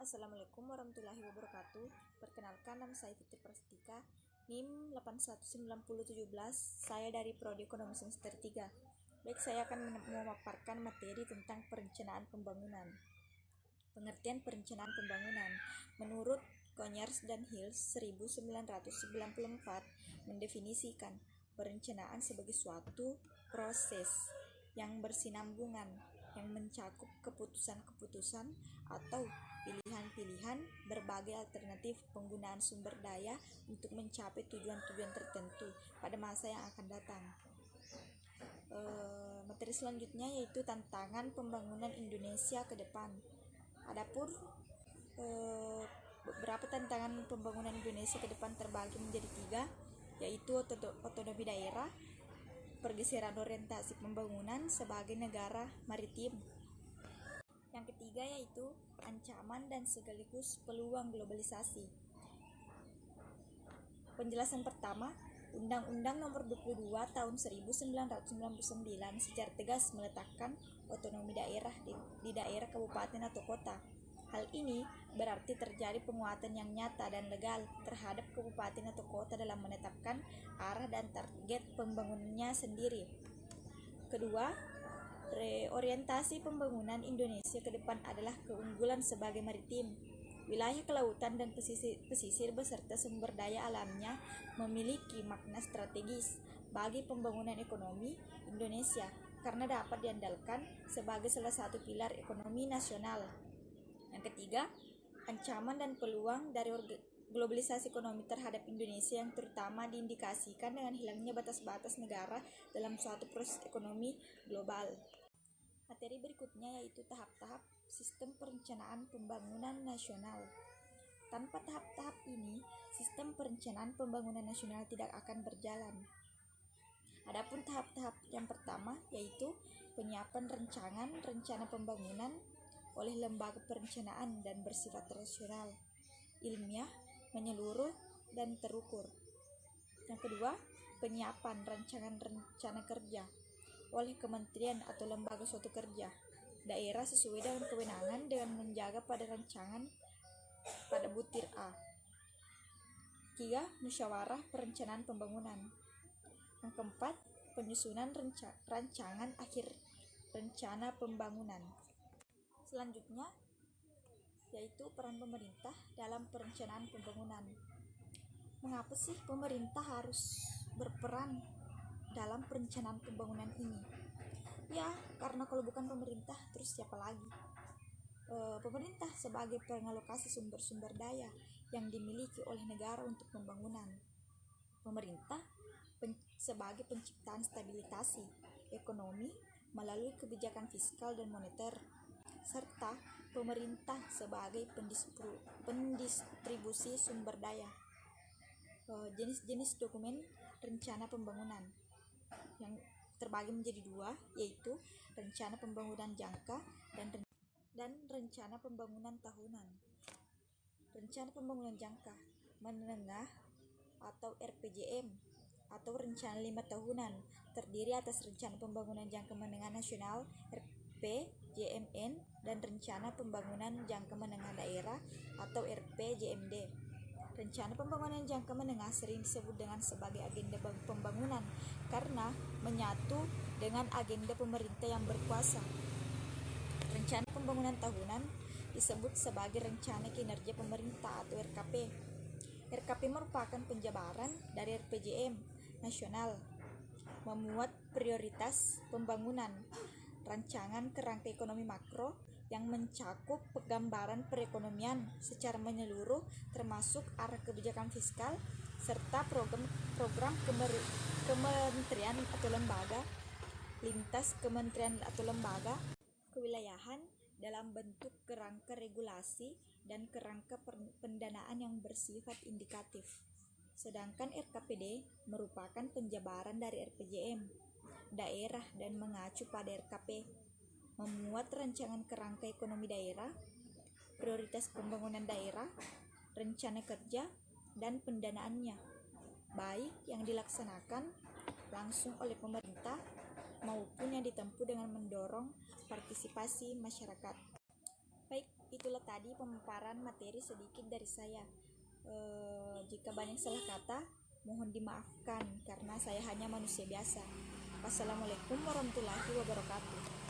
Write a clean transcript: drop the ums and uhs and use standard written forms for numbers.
Assalamualaikum warahmatullahi wabarakatuh. Perkenalkan, nama saya Fitri Prastika, NIM 819017. Saya dari Prodi Ekonomi Semester 3. Baik, saya akan memaparkan materi tentang perencanaan pembangunan. Pengertian perencanaan pembangunan menurut Conyers dan Hills 1994 mendefinisikan perencanaan sebagai suatu proses yang bersinambungan yang mencakup keputusan-keputusan atau pilihan-pilihan berbagai alternatif penggunaan sumber daya untuk mencapai tujuan-tujuan tertentu pada masa yang akan datang. Materi selanjutnya yaitu tantangan pembangunan Indonesia ke depan. Adapun beberapa tantangan pembangunan Indonesia ke depan terbagi menjadi 3, yaitu otonomi daerah, pergeseran orientasi pembangunan sebagai negara maritim. Yang ketiga yaitu ancaman dan sekaligus peluang globalisasi. Penjelasan pertama, Undang-Undang Nomor 22 Tahun 1999 secara tegas meletakkan otonomi daerah di daerah kabupaten atau kota. Hal ini berarti terjadi penguatan yang nyata dan legal terhadap kabupaten atau kota dalam menetapkan arah dan target pembangunannya sendiri. Kedua, reorientasi pembangunan Indonesia ke depan adalah keunggulan sebagai maritim. Wilayah kelautan dan pesisir beserta sumber daya alamnya memiliki makna strategis bagi pembangunan ekonomi Indonesia karena dapat diandalkan sebagai salah satu pilar ekonomi nasional. Yang ketiga, ancaman dan peluang dari globalisasi ekonomi terhadap Indonesia yang terutama diindikasikan dengan hilangnya batas-batas negara dalam suatu proses ekonomi global. Materi berikutnya yaitu tahap-tahap sistem perencanaan pembangunan nasional. Tanpa tahap-tahap ini, sistem perencanaan pembangunan nasional tidak akan berjalan. Adapun tahap-tahap yang pertama yaitu penyiapan rencana pembangunan oleh lembaga perencanaan dan bersifat rasional, ilmiah, menyeluruh, dan terukur. Yang kedua, penyiapan rencana kerja oleh kementerian atau lembaga suatu kerja daerah sesuai dengan kewenangan dengan menjaga pada rancangan pada butir A. 3. Musyawarah perencanaan pembangunan. Yang keempat, penyusunan rancangan akhir rencana pembangunan. Selanjutnya yaitu peran pemerintah dalam perencanaan pembangunan. Mengapa sih pemerintah harus berperan dalam perencanaan pembangunan ini? Ya, karena kalau bukan pemerintah, terus siapa lagi? Pemerintah sebagai pengalokasi sumber-sumber daya yang dimiliki oleh negara untuk pembangunan. Pemerintah sebagai penciptaan stabilitas ekonomi melalui kebijakan fiskal dan moneter, serta pemerintah sebagai pendistribusi sumber daya. Jenis-jenis dokumen rencana pembangunan yang terbagi menjadi 2, yaitu rencana pembangunan jangka dan rencana pembangunan tahunan. Rencana pembangunan jangka menengah atau RPJM atau rencana 5 tahunan terdiri atas rencana pembangunan jangka menengah nasional RPJMN dan rencana pembangunan jangka menengah daerah atau RPJMD. Rencana pembangunan jangka menengah sering disebut dengan sebagai agenda pembangunan karena menyatu dengan agenda pemerintah yang berkuasa. Rencana pembangunan tahunan disebut sebagai rencana kinerja pemerintah atau RKP. RKP merupakan penjabaran dari RPJM nasional, memuat prioritas pembangunan, rancangan kerangka ekonomi makro yang mencakup penggambaran perekonomian secara menyeluruh termasuk arah kebijakan fiskal serta program kementerian atau lembaga, lintas kementerian atau lembaga, kewilayahan dalam bentuk kerangka regulasi dan kerangka pendanaan yang bersifat indikatif. Sedangkan RKPD merupakan penjabaran dari RPJM daerah dan mengacu pada RKP, memuat rancangan kerangka ekonomi daerah, prioritas pembangunan daerah, rencana kerja, dan pendanaannya, baik yang dilaksanakan langsung oleh pemerintah maupun yang ditempuh dengan mendorong partisipasi masyarakat. Baik, itulah tadi pemaparan materi sedikit dari saya. Jika banyak salah kata, mohon dimaafkan karena saya hanya manusia biasa. Wassalamualaikum warahmatullahi wabarakatuh.